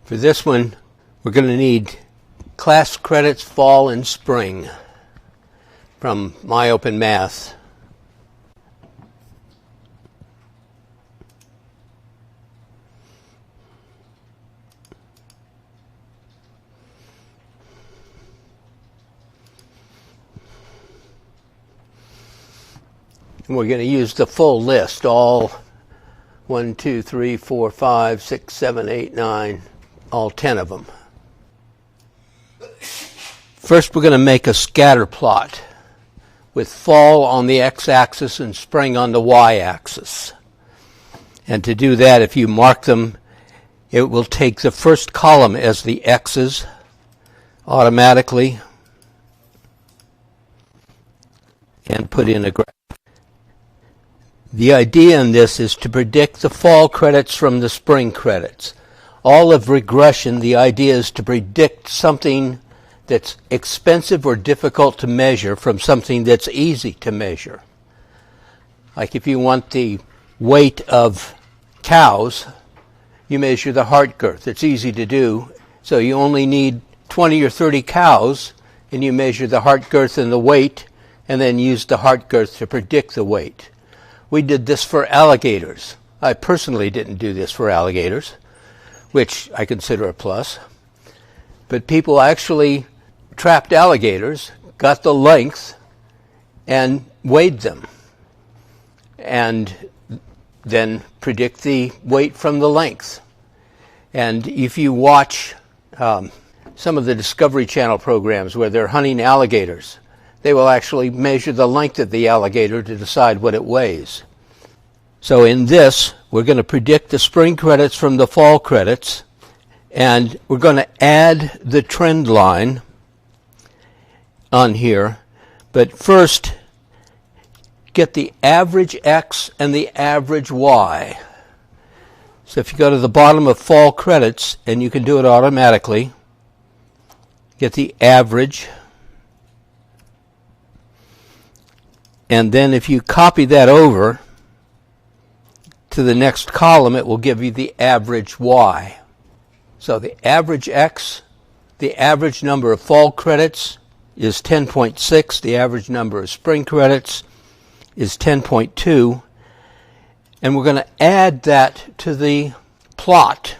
For this one, we're going to need class credits fall and spring from MyOpenMath. And we're going to use the full list, all 1, 2, 3, 4, 5, 6, 7, 8, 9, all 10 of them. First, we're going to make a scatter plot with fall on the x-axis and spring on the y-axis. And to do that, if you mark them, it will take the first column as the x's automatically and put in a graph. The idea in this is to predict the fall credits from the spring credits. All of regression, the idea is to predict something that's expensive or difficult to measure from something that's easy to measure. Like if you want the weight of cows, you measure the heart girth. It's easy to do, so you only need 20 or 30 cows, and you measure the heart girth and the weight, and then use the heart girth to predict the weight. We did this for alligators. I personally didn't do this for alligators, which I consider a plus. But people actually trapped alligators, got the length, and weighed them, and then predict the weight from the length. And if you watch some of the Discovery Channel programs where they're hunting alligators, they will actually measure the length of the alligator to decide what it weighs. So in this, we're going to predict the spring credits from the fall credits, and we're going to add the trend line on here. But first, get the average x and the average y. So if you go to the bottom of fall credits, and you can do it automatically, get the average. And then if you copy that over to the next column, it will give you the average y. So the average x, the average number of fall credits is 10.6. The average number of spring credits is 10.2. And we're going to add that to the plot.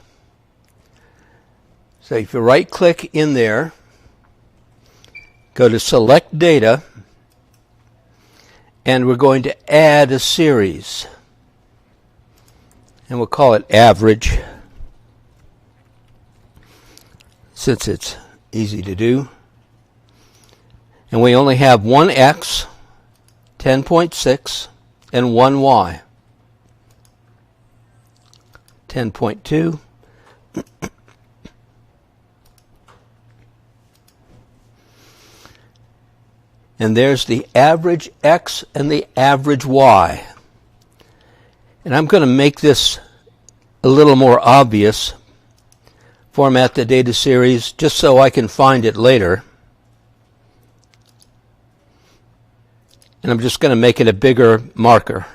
So if you right-click in there, go to Select Data, and we're going to add a series. And we'll call it average, since it's easy to do. And we only have one x, 10.6, and one y, 10.2. And there's the average x and the average y. And I'm going to make this a little more obvious. Format the data series just so I can find it later. And I'm just going to make it a bigger marker.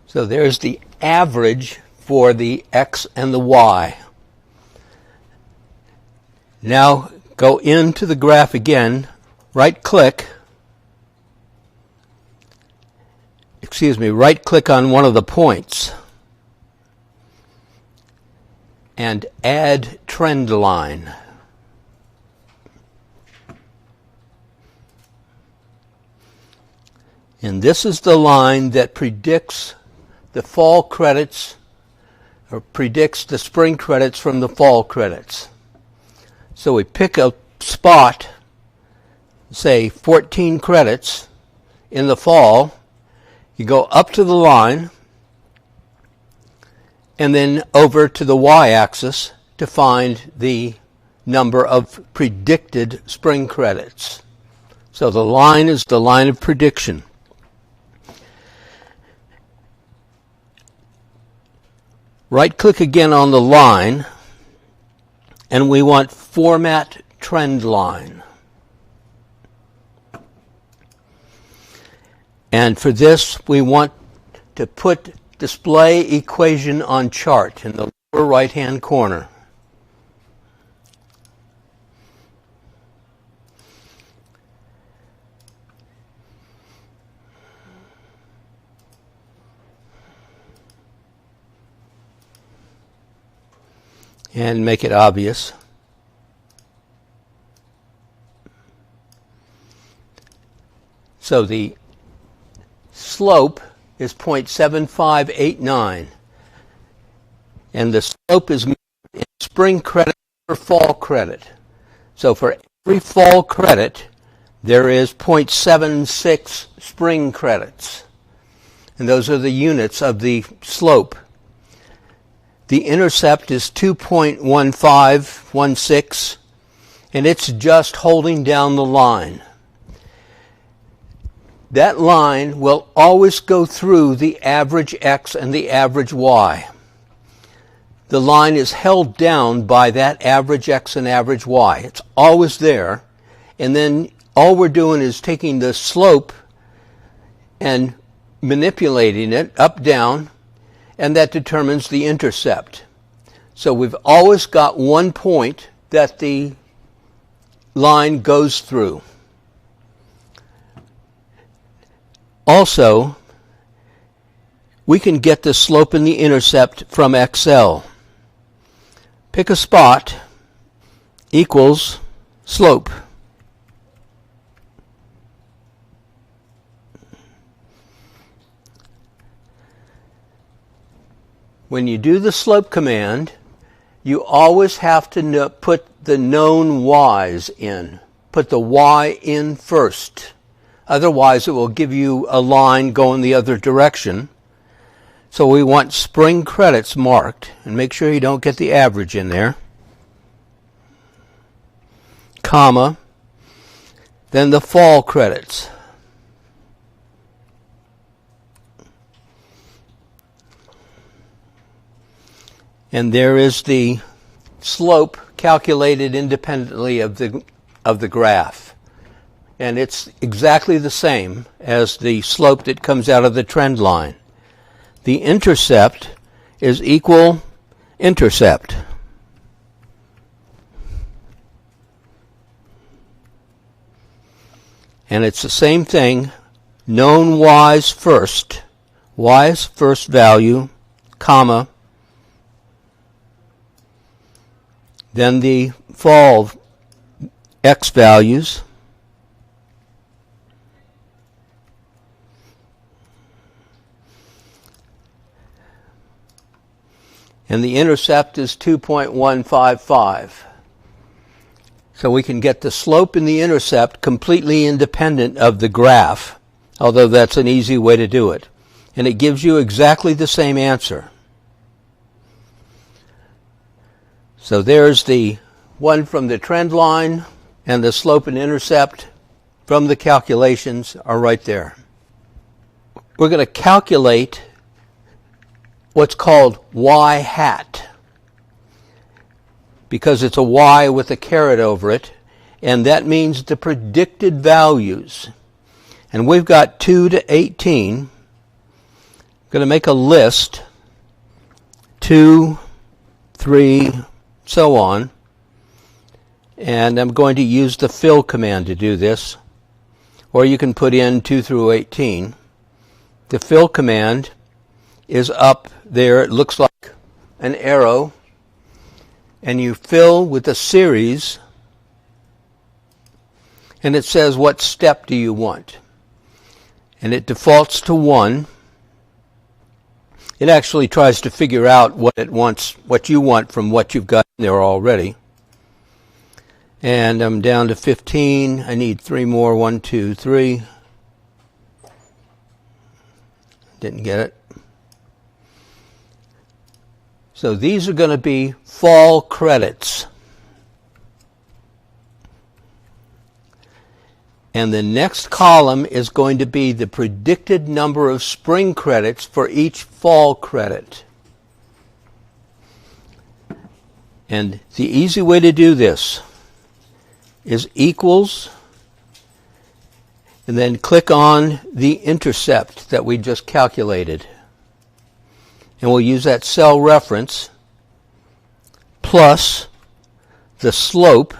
So there's the average for the x and the y. Now go into the graph again, right-click on one of the points and add trend line. And this is the line that predicts the fall credits, or predicts the spring credits from the fall credits. So we pick a spot, say 14 credits in the fall. You go up to the line and then over to the y-axis to find the number of predicted spring credits. So the line is the line of prediction. Right-click again on the line, and we want Format Trend Line. And for this, we want to put display equation on chart in the lower right-hand corner. And make it obvious. So the slope is 0.7589, and the slope is measured in spring credit per fall credit. So for every fall credit, there is 0.76 spring credits, and those are the units of the slope. The intercept is 2.1516, and it's just holding down the line. That line will always go through the average x and the average y. The line is held down by that average x and average y. It's always there. And then all we're doing is taking the slope and manipulating it up, down, and that determines the intercept. So we've always got one point that the line goes through. Also, we can get the slope and the intercept from Excel. Pick a spot equals slope. When you do the slope command, you always have to put the known y's in. Put the y in first. Otherwise, it will give you a line going the other direction. So we want spring credits marked, and make sure you don't get the average in there. Comma. Then the fall credits. And there is the slope calculated independently of the graph. And it's exactly the same as the slope that comes out of the trend line. The intercept is equal intercept. And it's the same thing, known y's first value, comma, then the fall x values, and the intercept is 2.155. So we can get the slope and the intercept completely independent of the graph, although that's an easy way to do it. And it gives you exactly the same answer. So there's the one from the trend line, and the slope and intercept from the calculations are right there. We're going to calculate what's called y hat, because it's a y with a caret over it, and that means the predicted values. And we've got 2 to 18. I'm going to make a list, 2, 3, so on, and I'm going to use the fill command to do this, or you can put in 2 through 18. The fill command is up there. It looks like an arrow, and you fill with a series, and it says what step do you want, and it defaults to 1. It actually tries to figure out what it wants, what you want from what you've got in there already. And I'm down to 15. I need 3 more. 1, 2, 3. Didn't get it. So these are going to be fall credits. And the next column is going to be the predicted number of spring credits for each fall credit. And the easy way to do this is equals, and then click on the intercept that we just calculated. And we'll use that cell reference plus the slope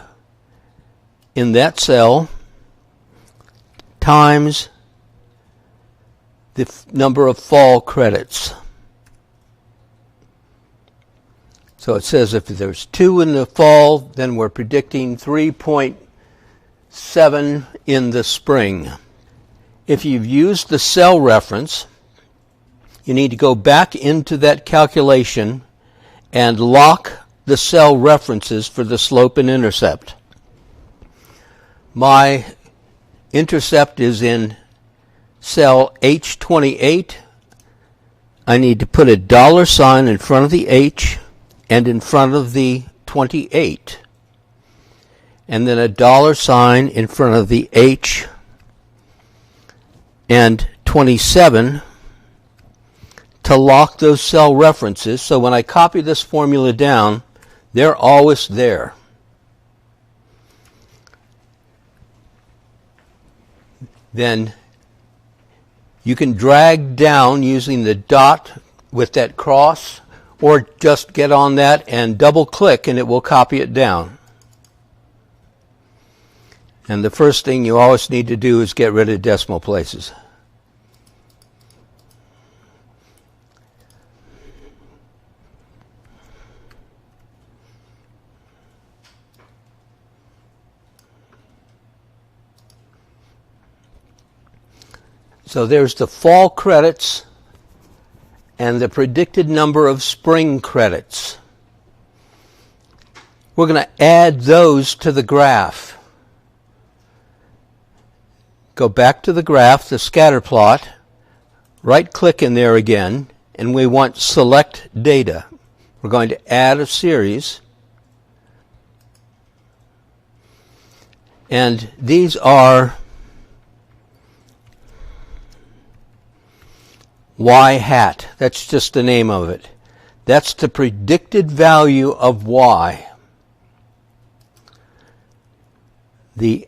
in that cell times the number of fall credits. So it says if there's 2 in the fall, then we're predicting 3.7 in the spring. If you've used the cell reference, you need to go back into that calculation and lock the cell references for the slope and intercept. My intercept is in cell H28. I need to put a $sign in front of the H and in front of the 28. And then a $sign in front of the H and 27 to lock those cell references. So when I copy this formula down, they're always there. Then you can drag down using the dot with that cross, or just get on that and double click and it will copy it down. And the first thing you always need to do is get rid of decimal places. So there's the fall credits and the predicted number of spring credits. We're going to add those to the graph. Go back to the graph, the scatter plot, right click in there again, and we want select data. We're going to add a series. And these are Y hat. That's just the name of it. That's the predicted value of Y. The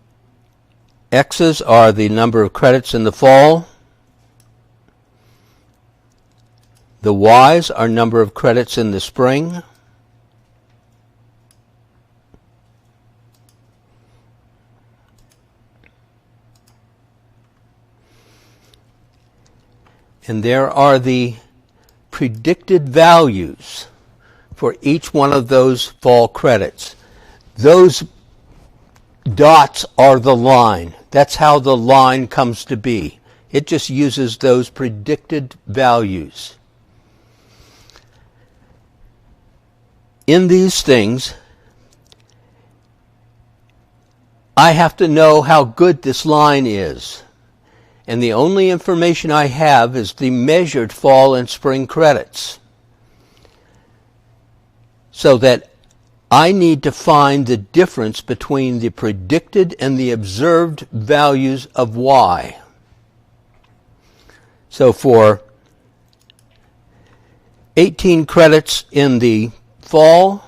X's are the number of credits in the fall. The Y's are number of credits in the spring. And there are the predicted values for each one of those fall credits. Those dots are the line. That's how the line comes to be. It just uses those predicted values. In these things, I have to know how good this line is. And the only information I have is the measured fall and spring credits. So that I need to find the difference between the predicted and the observed values of Y. So for 18 credits in the fall,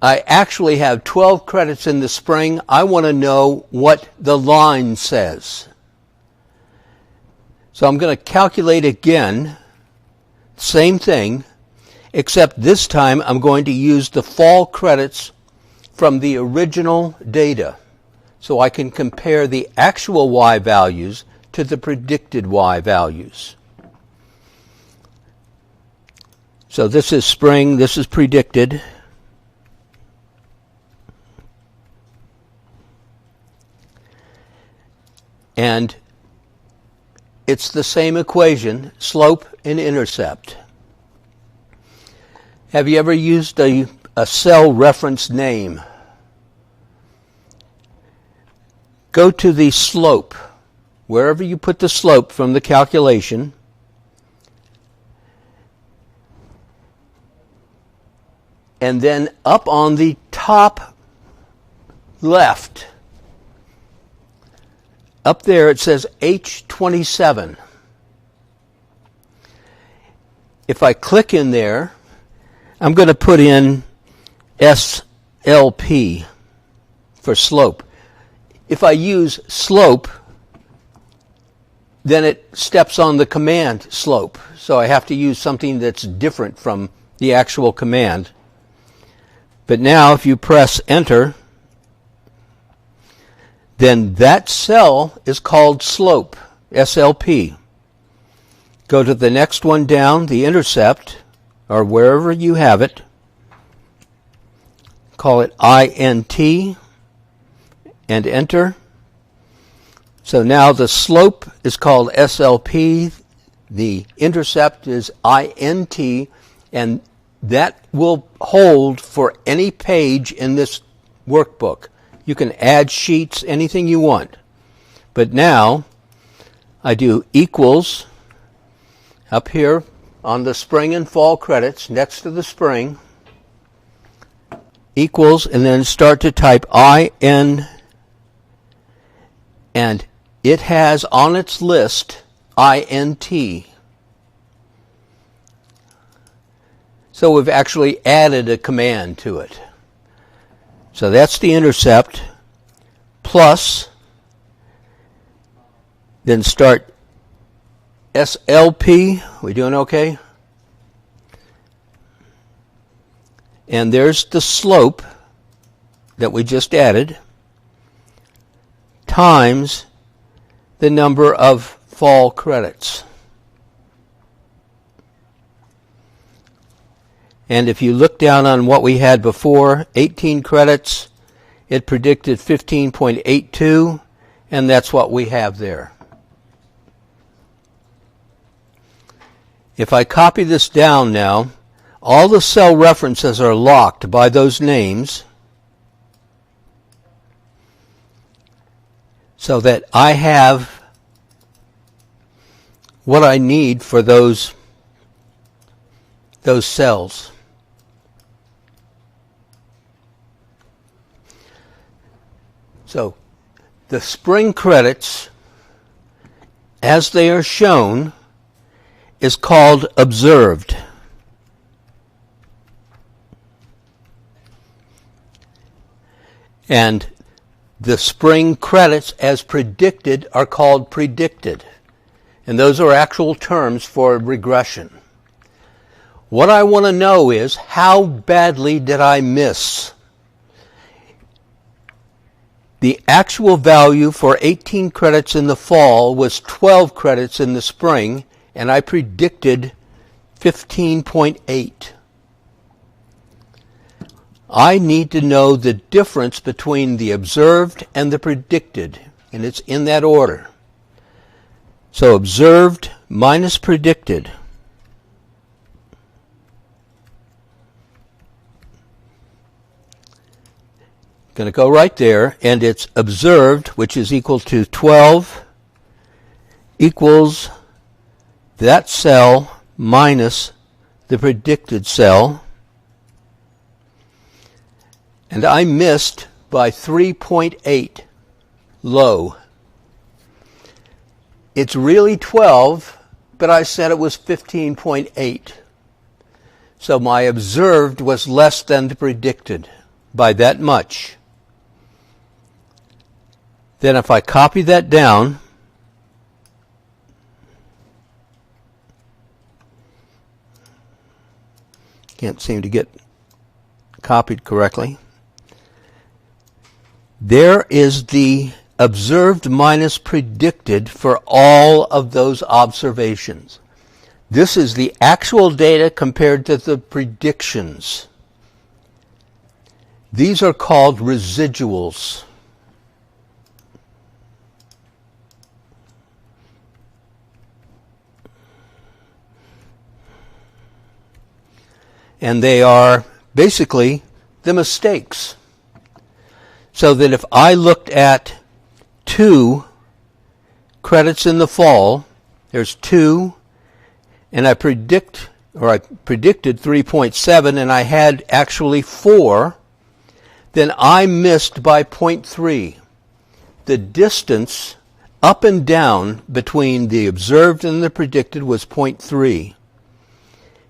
I actually have 12 credits in the spring. I want to know what the line says. So I'm going to calculate again, same thing, except this time I'm going to use the fall credits from the original data. So I can compare the actual Y values to the predicted Y values. So this is spring, this is predicted. And it's the same equation, slope and intercept. Have you ever used a cell reference name? Go to the slope, wherever you put the slope from the calculation, and then up on the top left, up there it says H27. If I click in there, I'm going to put in SLP for slope. if I use slope, then it steps on the command slope. So I have to use something that's different from the actual command. But now if you press enter, then that cell is called slope, SLP. Go to the next one down, the intercept, or wherever you have it. Call it INT and enter. So now the slope is called SLP, the intercept is INT, and that will hold for any page in this workbook. You can add sheets, anything you want. But now I do equals up here on the spring and fall credits next to the spring, equals, and then start to type IN, and it has on its list INT. So we've actually added a command to it. So that's the intercept, plus, then start SLP. We doing okay? And there's the slope that we just added, times the number of fall credits. And if you look down on what we had before, 18 credits, it predicted 15.82, and that's what we have there. If I copy this down now, all the cell references are locked by those names, so that I have what I need for those cells. So the spring credits, as they are shown, is called observed. And the spring credits as predicted are called predicted. And those are actual terms for regression. What I want to know is, how badly did I miss? The actual value for 18 credits in the fall was 12 credits in the spring, and I predicted 15.8. I need to know the difference between the observed and the predicted, and it's in that order. So observed minus predicted. Going to go right there, and it's observed, which is equal to 12, equals that cell minus the predicted cell. And I missed by 3.8 low. It's really 12, but I said it was 15.8. So my observed was less than the predicted by that much. Then if I copy that down, can't seem to get copied correctly. There is the observed minus predicted for all of those observations. This is the actual data compared to the predictions. These are called residuals. And they are basically the mistakes. So that if I looked at 2 credits in the fall, there's 2, and I predicted 3.7, and I had actually 4, then I missed by 0.3. The distance up and down between the observed and the predicted was 0.3.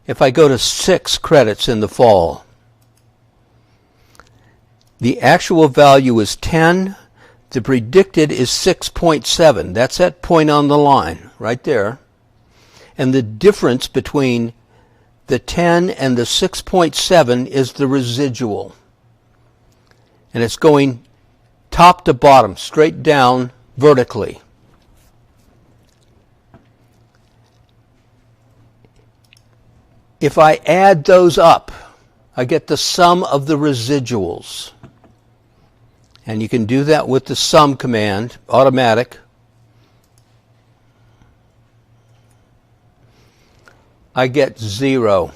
If I go to 6 credits in the fall, the actual value is 10, The predicted is 6.7. That's that point on the line right there. And the difference between the 10 and the 6.7 is the residual. And it's going top to bottom, straight down vertically. If I add those up, I get the sum of the residuals. And you can do that with the sum command, automatic. I get 0.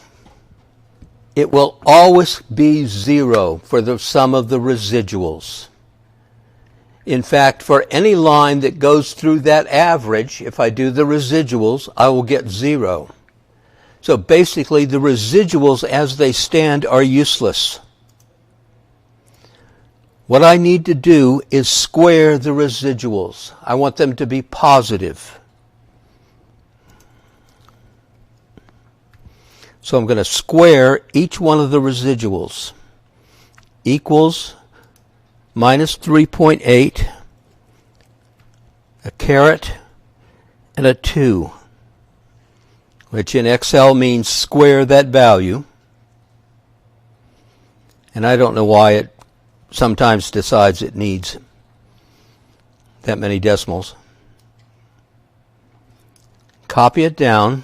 It will always be 0 for the sum of the residuals. In fact, for any line that goes through that average, if I do the residuals, I will get 0. So basically, the residuals as they stand are useless. What I need to do is square the residuals. I want them to be positive. So I'm going to square each one of the residuals. Equals minus 3.8, a caret, and a 2, which in Excel means square that value. And I don't know why it sometimes decides it needs that many decimals. Copy it down.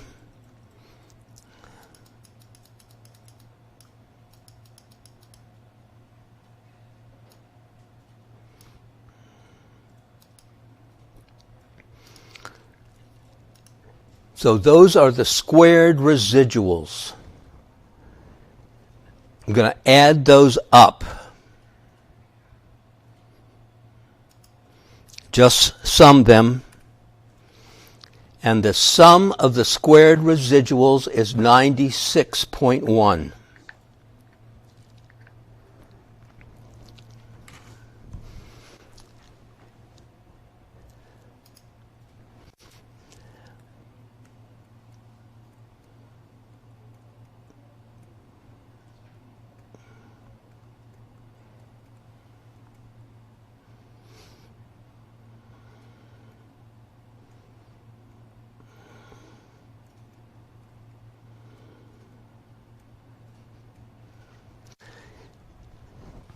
So those are the squared residuals. I'm going to add those up. Just sum them. And the sum of the squared residuals is 96.1.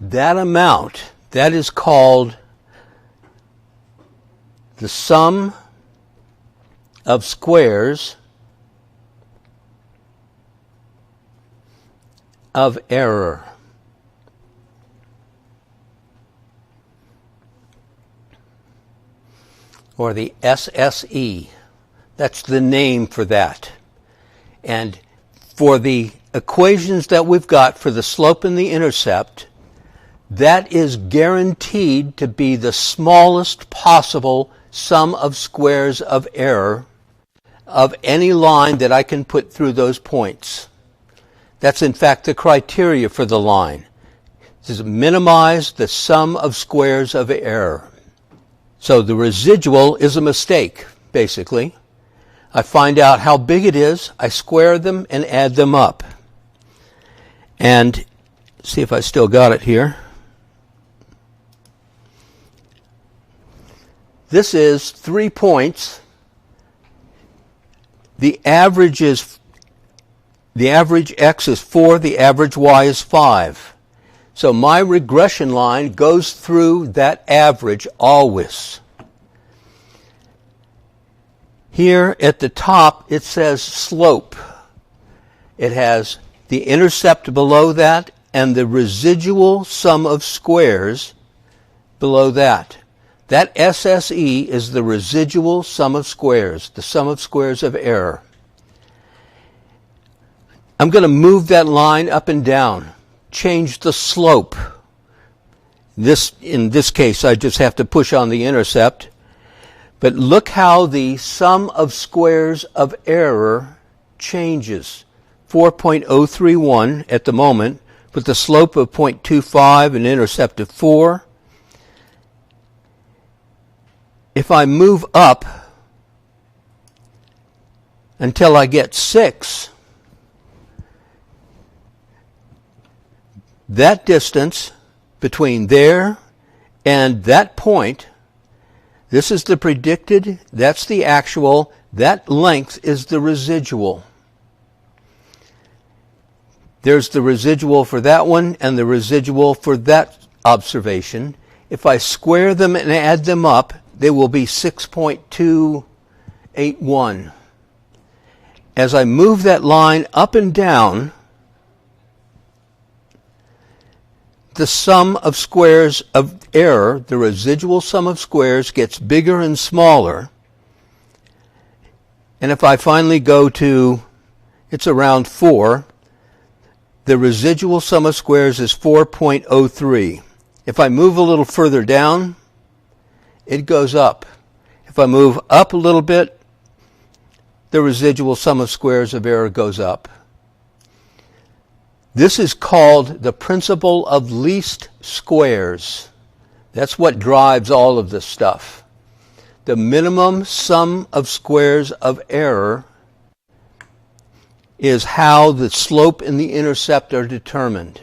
That amount, that is called the sum of squares of error. Or the SSE. That's the name for that. And for the equations that we've got for the slope and the intercept, that is guaranteed to be the smallest possible sum of squares of error of any line that I can put through those points. That's in fact the criteria for the line. This is minimize the sum of squares of error. So the residual is a mistake, basically. I find out how big it is, I square them and add them up. And see if I still got it here. This is 3 points. The average X is 4, the average Y is 5. So my regression line goes through that average always. Here at the top it says slope. It has the intercept below that and the residual sum of squares below that. That SSE is the residual sum of squares, the sum of squares of error. I'm going to move that line up and down, change the slope. In this case, I just have to push on the intercept. But look how the sum of squares of error changes. 4.031 at the moment, with the slope of 0.25 and intercept of 4. If I move up until I get 6, that distance between there And that point, this is the predicted, that's the actual, that length is the residual. There's the residual for that one and the residual for that observation. If I square them and add them up, they will be 6.281. As I move that line up and down, the sum of squares of error, the residual sum of squares, gets bigger and smaller. And if I finally go to, it's around 4, the residual sum of squares is 4.03. If I move a little further down, it goes up. If I move up a little bit, the residual sum of squares of error goes up. This is called the principle of least squares. That's what drives all of this stuff. The minimum sum of squares of error is how the slope and the intercept are determined.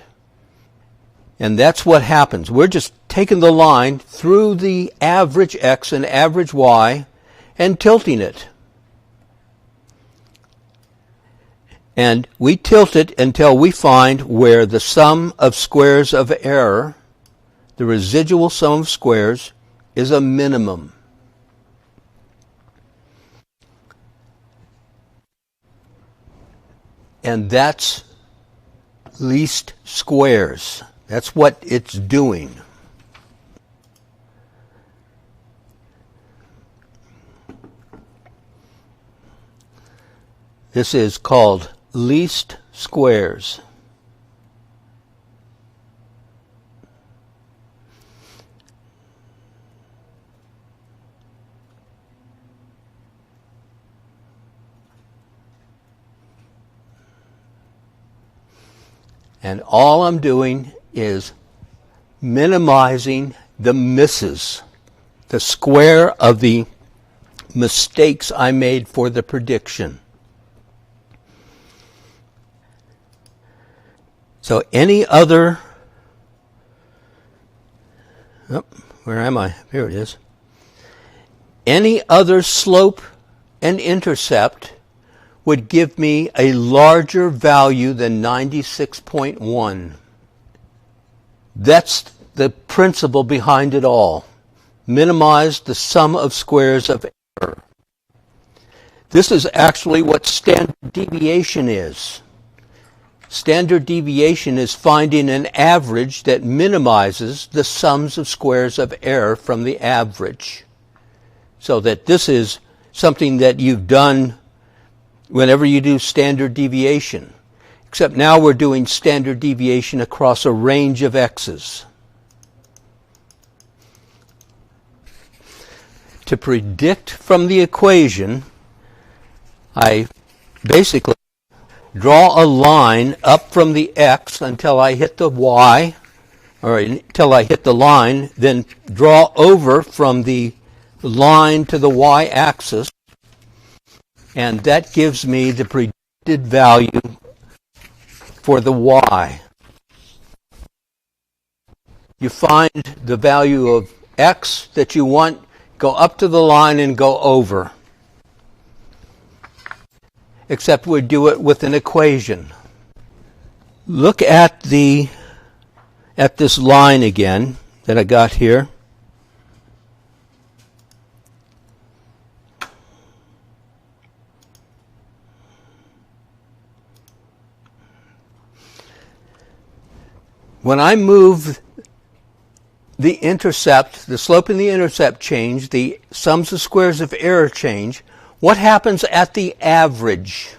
And that's what happens. We're just taking the line through the average x and average y and tilting it. And we tilt it until we find where the sum of squares of error, the residual sum of squares, is a minimum. And that's least squares. That's what it's doing. This is called least squares. And all I'm doing is minimizing the misses, the square of the mistakes I made for the prediction. So any other, where am I? Here it is. Any other slope and intercept would give me a larger value than 96.1. That's the principle behind it all. Minimize the sum of squares of error. This is actually what standard deviation is. Standard deviation is finding an average that minimizes the sums of squares of error from the average. So that this is something that you've done whenever you do standard deviation. Except now we're doing standard deviation across a range of x's. To predict from the equation, I basically draw a line up from the x until I hit the y, or until I hit the line, then draw over from the line to the y-axis, and that gives me the predicted value for the y. You find the value of x that you want, go up to the line and go over. Except we do it with an equation. Look at this line again that I got here. When I move the intercept, the slope and the intercept change, the sums of squares of error change, what happens at the average?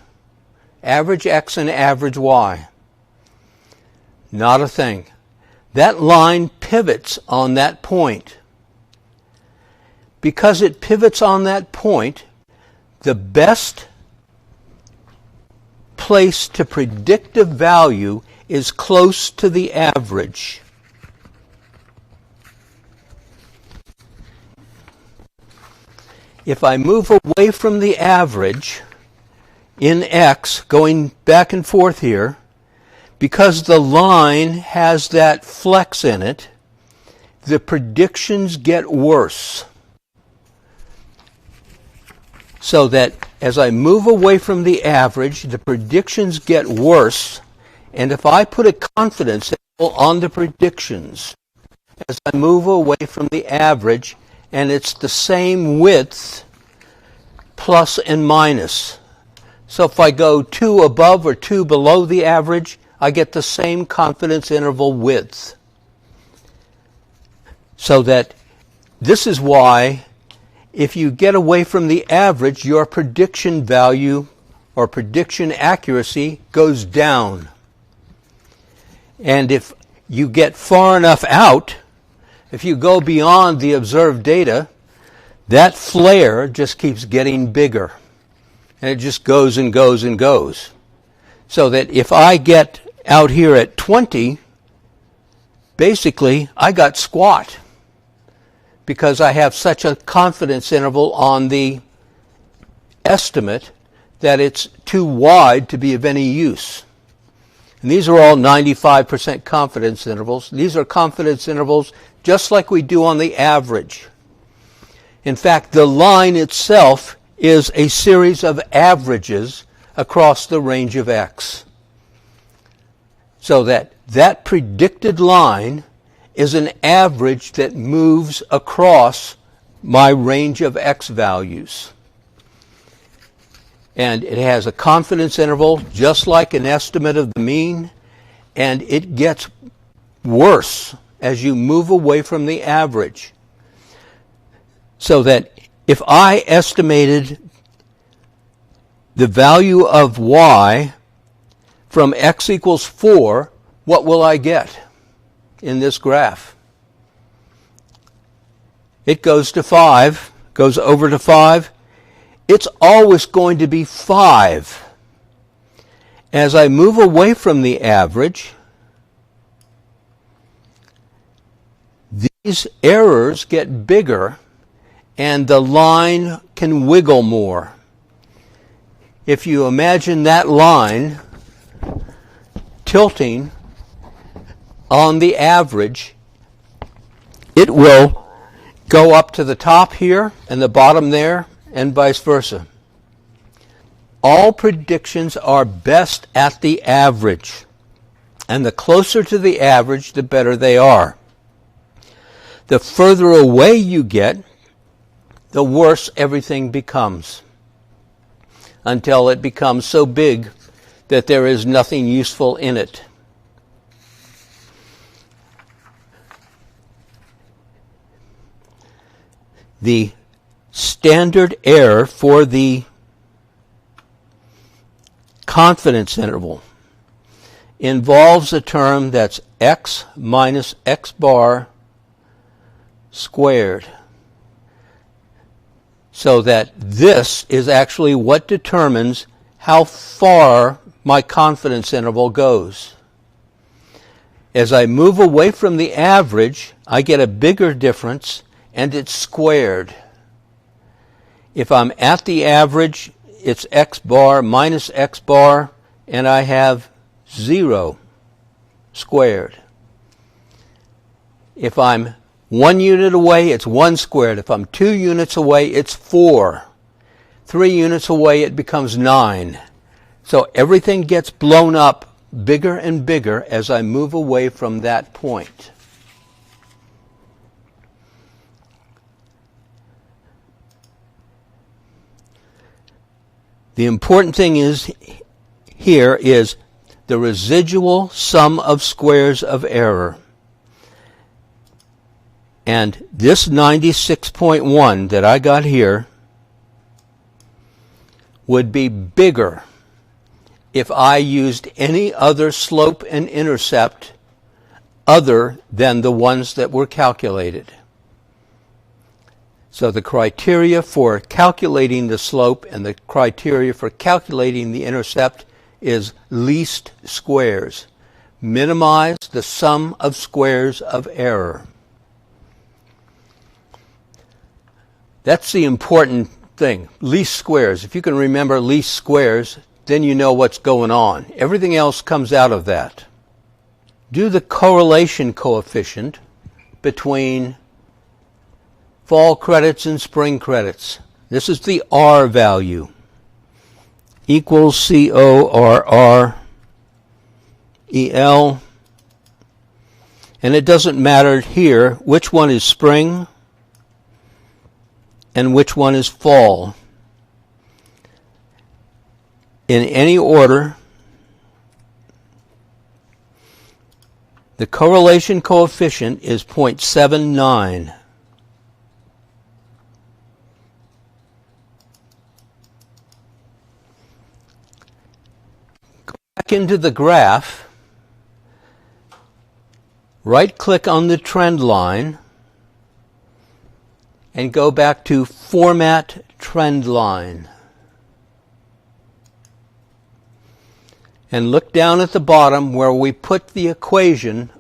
Average x and average y? Not a thing. That line pivots on that point. Because it pivots on that point, the best place to predict a value is close to the average. If I move away from the average in x, going back and forth here, because the line has that flex in it, the predictions get worse. So that as I move away from the average, the predictions get worse. And if I put a confidence interval on the predictions, as I move away from the average, and it's the same width, plus and minus. So if I go 2 above or 2 below the average, I get the same confidence interval width. So that this is why if you get away from the average, your prediction value or prediction accuracy goes down. And if you get far enough out, if you go beyond the observed data, that flare just keeps getting bigger. And it just goes and goes and goes. So that if I get out here at 20, basically I got squat, because I have such a confidence interval on the estimate that it's too wide to be of any use. And these are all 95% confidence intervals. These are confidence intervals just like we do on the average. In fact, the line itself is a series of averages across the range of x. So that predicted line is an average that moves across my range of x values. And it has a confidence interval just like an estimate of the mean, and it gets worse as you move away from the average. So that if I estimated the value of y from x equals 4, what will I get in this graph? It goes to 5, goes over to 5. It's always going to be 5. As I move away from the average, these errors get bigger and the line can wiggle more. If you imagine that line tilting on the average, it will go up to the top here and the bottom there, and vice versa. All predictions are best at the average, and the closer to the average, the better they are. The further away you get, the worse everything becomes, until it becomes so big that there is nothing useful in it. The standard error for the confidence interval involves a term that's x minus x bar squared. So that this is actually what determines how far my confidence interval goes. As I move away from the average, I get a bigger difference, and it's squared. If I'm at the average, it's x bar minus x bar, and I have 0 squared. If I'm 1 unit away, it's 1 squared. If I'm 2 units away, it's 4. 3 units away, it becomes 9. So everything gets blown up bigger and bigger as I move away from that point. The important thing here is the residual sum of squares of error. And this 96.1 that I got here would be bigger if I used any other slope and intercept other than the ones that were calculated. So the criteria for calculating the slope and the criteria for calculating the intercept is least squares. Minimize the sum of squares of error. That's the important thing, least squares. If you can remember least squares, then you know what's going on. Everything else comes out of that. Do the correlation coefficient between fall credits and spring credits. This is the R value. Equals CORREL. And it doesn't matter here which one is spring and which one is fall. In any order, the correlation coefficient is 0.79. Go back into the graph. Right-click on the trend line and go back to Format Trend Line. And look down at the bottom where we put the equation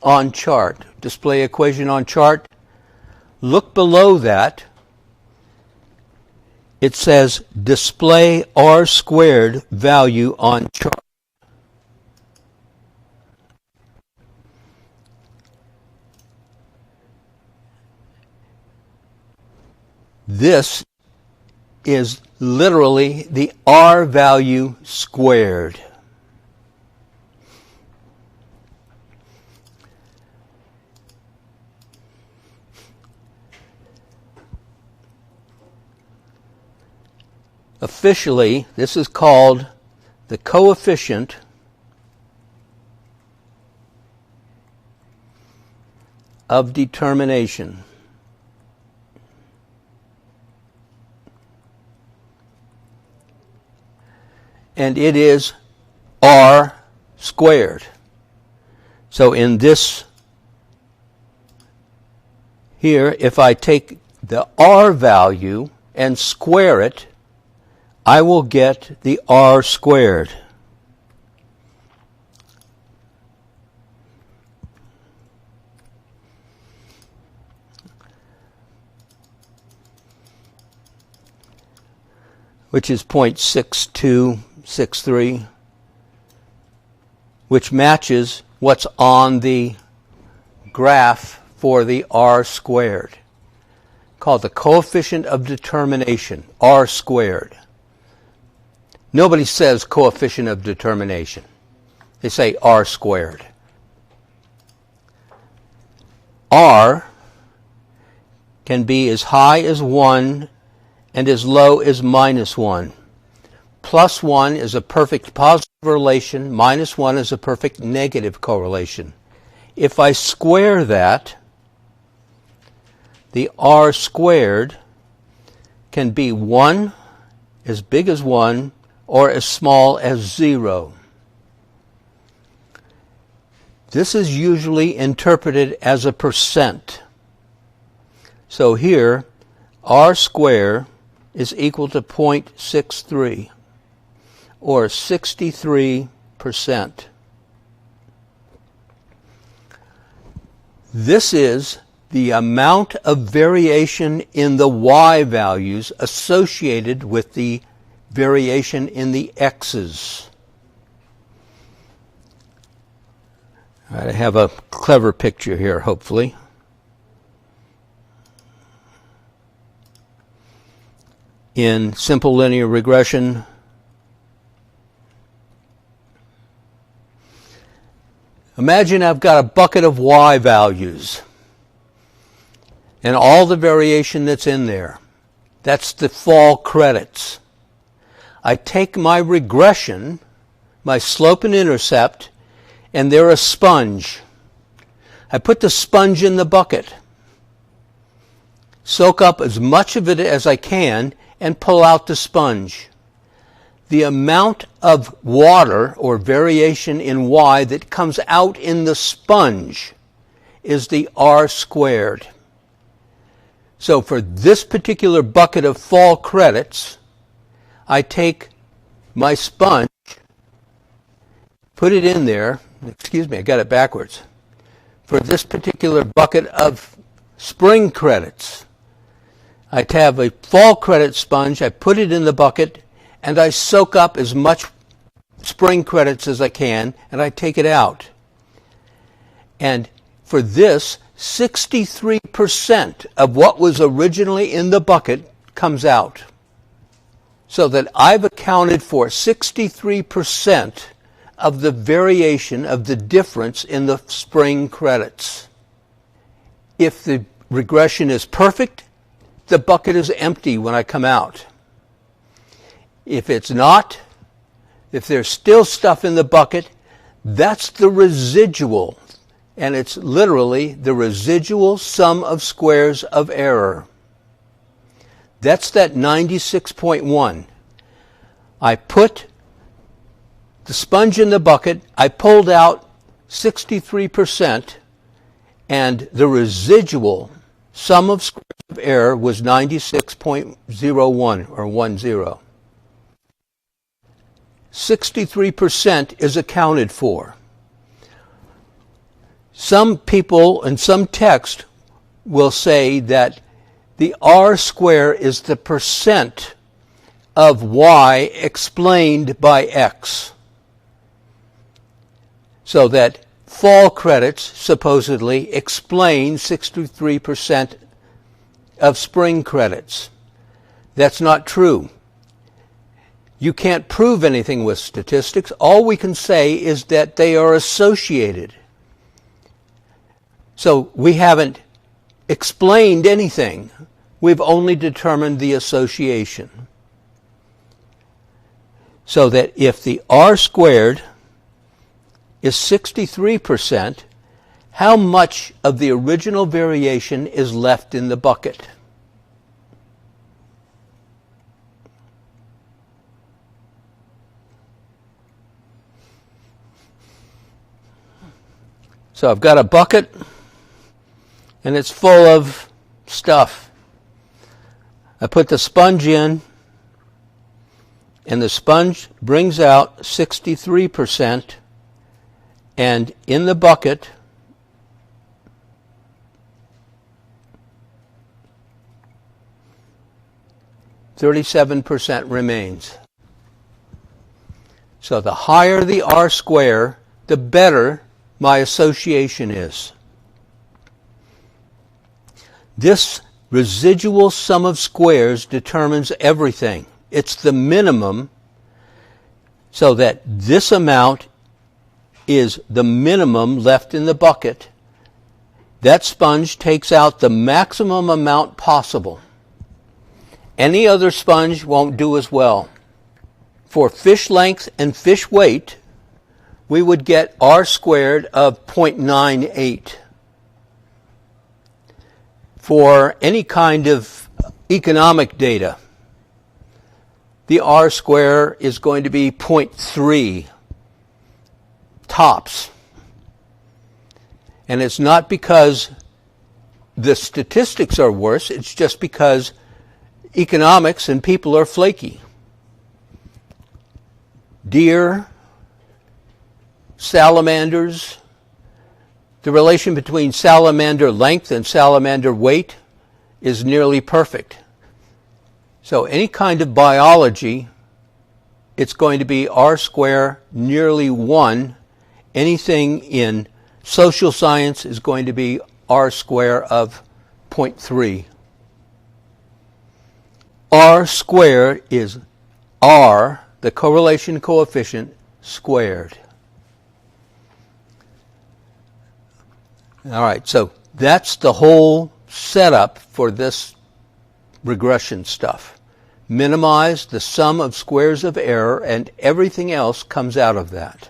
on chart. Display equation on chart. Look below that. It says display R squared value on chart. This is literally the R value squared. Officially, this is called the coefficient of determination. And it is R squared. So in this here, if I take the R value and square it, I will get the R squared. Which is 0.6263, which matches what's on the graph for the R squared, called the coefficient of determination, R squared. Nobody says coefficient of determination. They say R squared. R can be as high as 1 and as low as -1. Plus 1 is a perfect positive relation. Minus 1 is a perfect negative correlation. If I square that, the R squared can be 1, as big as 1, or as small as 0. This is usually interpreted as a percent. So here, R squared is equal to 0.63, or 63%. This is the amount of variation in the Y values associated with the variation in the X's. All right, I have a clever picture here, hopefully. In simple linear regression, imagine I've got a bucket of Y values and all the variation that's in there. That's the fall credits. I take my regression, my slope and intercept, and they're a sponge. I put the sponge in the bucket, soak up as much of it as I can, and pull out the sponge. The amount of water or variation in Y that comes out in the sponge is the R squared. So for this particular bucket of fall credits, I take my sponge, put it in there. Excuse me, I got it backwards. For this particular bucket of spring credits, I have a fall credit sponge, I put it in the bucket, and I soak up as much spring credits as I can, and I take it out. And for this, 63% of what was originally in the bucket comes out. So that I've accounted for 63% of the variation of the difference in the spring credits. If the regression is perfect, the bucket is empty when I come out. If it's not, if there's still stuff in the bucket, that's the residual. And it's literally the residual sum of squares of error. That's that 96.1. I put the sponge in the bucket, I pulled out 63%, and the residual sum of squares of error was 96.01 or 10. 63% is accounted for. Some people and some text will say that the R square is the percent of Y explained by X. So that fall credits supposedly explain 63% of spring credits. That's not true. You can't prove anything with statistics. All we can say is that they are associated. So we haven't explained anything. We've only determined the association. So that if the R squared is 63%, how much of the original variation is left in the bucket? So I've got a bucket, and it's full of stuff. I put the sponge in, and the sponge brings out 63%, and in the bucket, %, remains. So the higher the R square, the better my association is. This residual sum of squares determines everything. It's the minimum, so that this amount is the minimum left in the bucket. That sponge takes out the maximum amount possible. Any other sponge won't do as well. For fish length and fish weight, we would get R squared of 0.98. For any kind of economic data, the R square is going to be 0.3 tops. And it's not because the statistics are worse, it's just because economics and people are flaky. Deer, salamanders, the relation between salamander length and salamander weight is nearly perfect. So any kind of biology, it's going to be R square nearly 1. Anything in social science is going to be R square of 0.3. R squared is R, the correlation coefficient, squared. All right, so that's the whole setup for this regression stuff. Minimize the sum of squares of error, and everything else comes out of that.